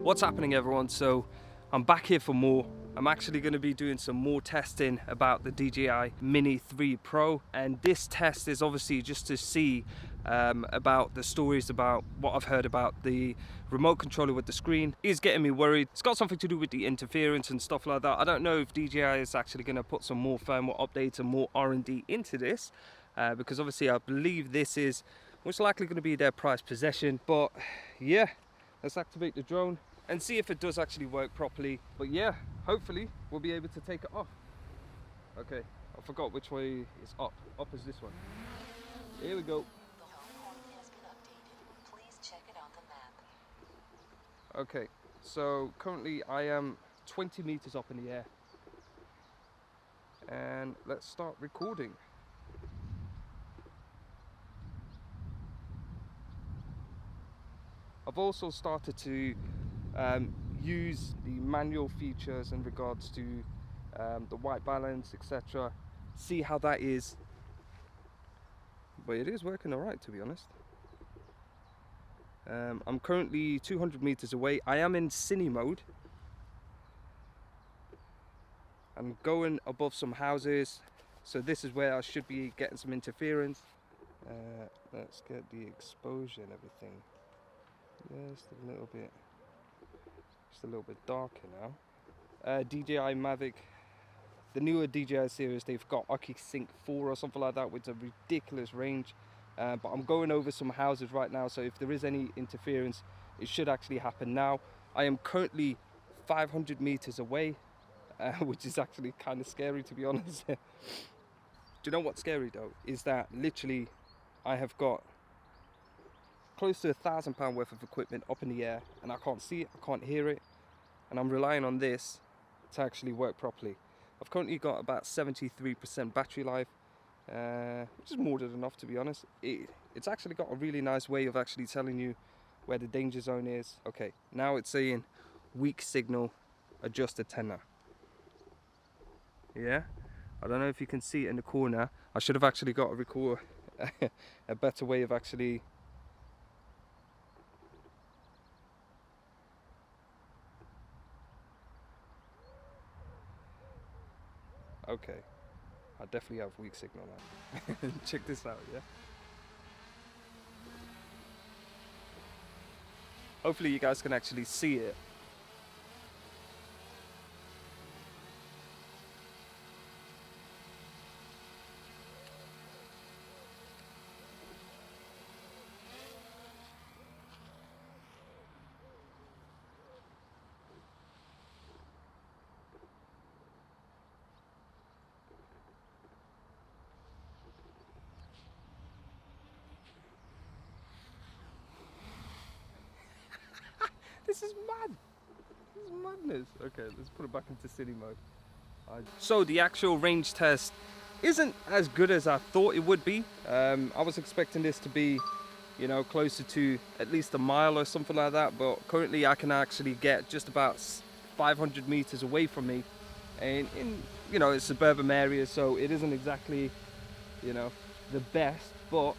What's happening, everyone? So I'm back here for more. I'm actually going to be doing some more testing about the DJI Mini 3 Pro, and this test is obviously just to see about the stories about what I've heard about the remote controller with the screen is getting me worried. It's got something to do with the interference and stuff like that. I don't know if DJI is actually going to put some more firmware updates and more R&D into this, because obviously I believe this is most likely going to be their prized possession. But yeah, let's activate the drone and see if it does actually work properly. But yeah, hopefully we'll be able to take it off. Okay, I forgot which way is up. Up is this one. Here we go. The home point has been updated. Please check it on the map. Okay, so currently I am 20 meters up in the air. And let's start recording. I've also started to use the manual features in regards to the white balance, etc. See how that is. But it is working alright, to be honest. I'm currently 200 meters away. I am in cine mode. I'm going above some houses, so this is where I should be getting some interference. Let's get the exposure and everything. Just a little bit darker now. DJI Mavic, the newer DJI series, they've got OcuSync 4 or something like that, with a ridiculous range. But I'm going over some houses right now, so if there is any interference, it should actually happen now. I am currently 500 meters away, which is actually kind of scary, to be honest. Do you know what's scary though? Is that literally I have got close to £1,000 worth of equipment up in the air, and I can't see it, I can't hear it, and I'm relying on this to actually work properly. I've currently got about 73% battery life, which is more than enough, to be honest. It's actually got a really nice way of actually telling you where the danger zone is. Okay, now it's saying weak signal, adjust antenna. Yeah, I don't know if you can see it in the corner. I should have actually got a better way of actually. Okay, I definitely have weak signal now. Check this out, yeah? Hopefully you guys can actually see it. This is mad. This is madness. Okay, let's put it back into city mode. So the actual range test isn't as good as I thought it would be. I was expecting this to be, you know, closer to at least a mile or something like that, but currently I can actually get just about 500 meters away from me, and in, you know, it's suburban areas, so it isn't exactly, you know, the best, but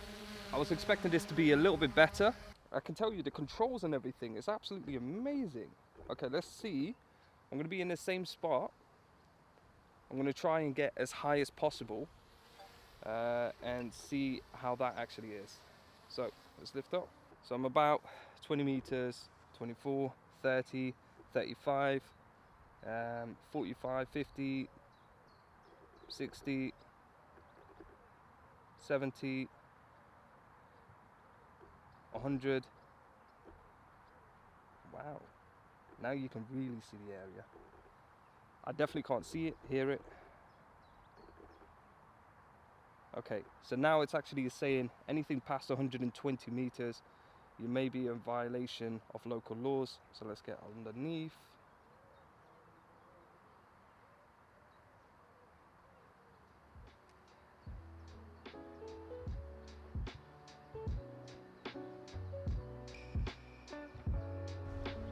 I was expecting this to be a little bit better. I can tell you the controls and everything is absolutely amazing. Okay, let's see. I'm going to be in the same spot. I'm going to try and get as high as possible and see how that actually is. So let's lift up. So I'm about 20 meters, 24, 30, 35, 45, 50, 60, 70, 100. Wow, now you can really see the area. I definitely can't see it, hear it. Okay, so now it's actually saying anything past 120 meters, you may be in violation of local laws. So let's get underneath.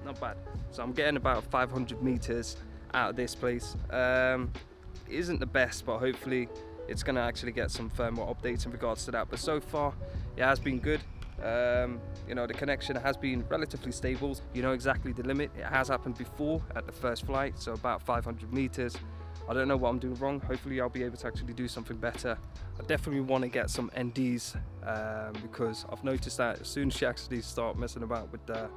Not bad. So I'm getting about 500 meters out of this place. It isn't the best, but hopefully it's going to actually get some firmware updates in regards to that. But so far it has been good. You know, the connection has been relatively stable. You know exactly the limit. It has happened before at the first flight, so about 500 meters. I don't know what I'm doing wrong. Hopefully I'll be able to actually do something better. I definitely want to get some NDs because I've noticed that as soon as you actually start messing about with the,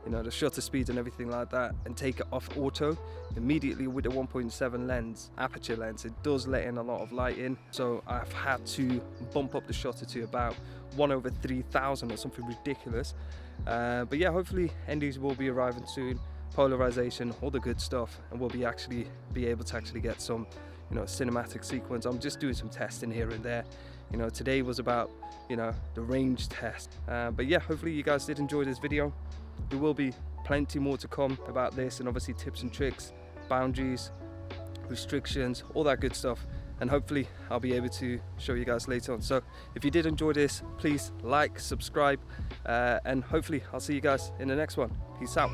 you know, the shutter speed and everything like that, and take it off auto, immediately with the 1.7 lens, aperture lens, it does let in a lot of light in. So I've had to bump up the shutter to about 1/3000 or something ridiculous. But yeah, hopefully NDs will be arriving soon. Polarization, all the good stuff, and we'll be able to actually get some, you know, cinematic sequence. I'm just doing some testing here and there. You know, today was about, you know, the range test. But yeah, hopefully you guys did enjoy this video. There will be plenty more to come about this, and obviously tips and tricks, boundaries, restrictions, all that good stuff. And hopefully I'll be able to show you guys later on. So if you did enjoy this, please like, subscribe, and hopefully I'll see you guys in the next one. Peace out.